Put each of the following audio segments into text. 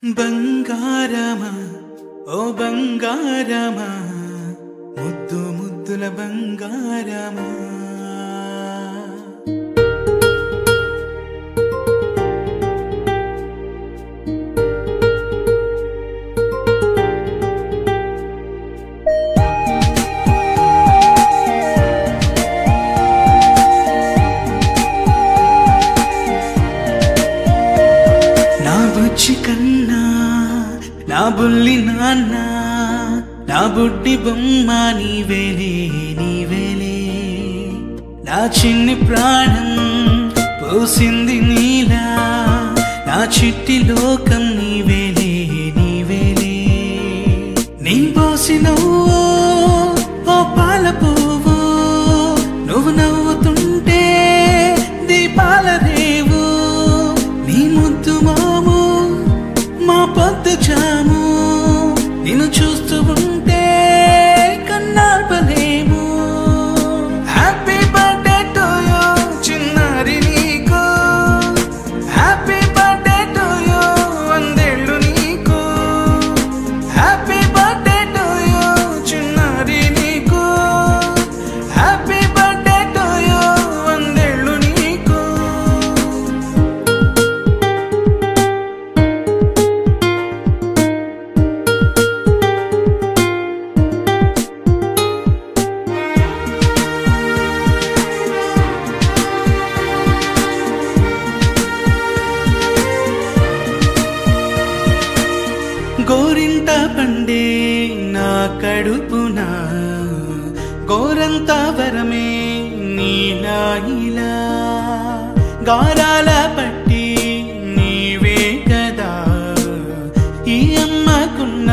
బంగారమా ఓ బంగారమా ముద్దు ముద్దుల బంగారమా నా బుచ్చి కన్నా నా బుల్లి నాన్న నా బుడ్డి బొమ్మ నీవేలే నీవేలే నా చిన్ని ప్రాణం పోసింది నీలా నా చిట్టి లోకం నీవేలే నీవేలే నీ పోసినవో ఓ పాల పువ్వు నువ్వు నవ్వుతుంటే దీపాల రేవు నీ ముద్దు మాము మా పొద్దు జాము నిన్ను చూస్తూ ఉంటే కన్నార్పలేము హ్యాపీ బర్త్డే టు యూ చిన్నారి నీకు హ్యాపీ బర్త్డే టు యూ వందేళ్ళు నీకు హ్యాపీ బర్త్డే టు యూ చిన్నారి నీకు హ్యాపీ బర్త్డే టు యూ వందేళ్ళు నీకు గోరింట పండే నా కడుపున గోరంత వరమే నీలా ఇలా గారాల పట్టి నీవే కదా ఈ అమ్మకున్న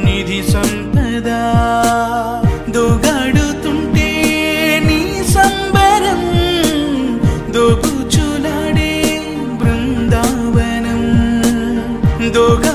నిధి సంపద దోగాడుతుంటే నీ సంబరం దోగుచులాడే బృందావనం దోగా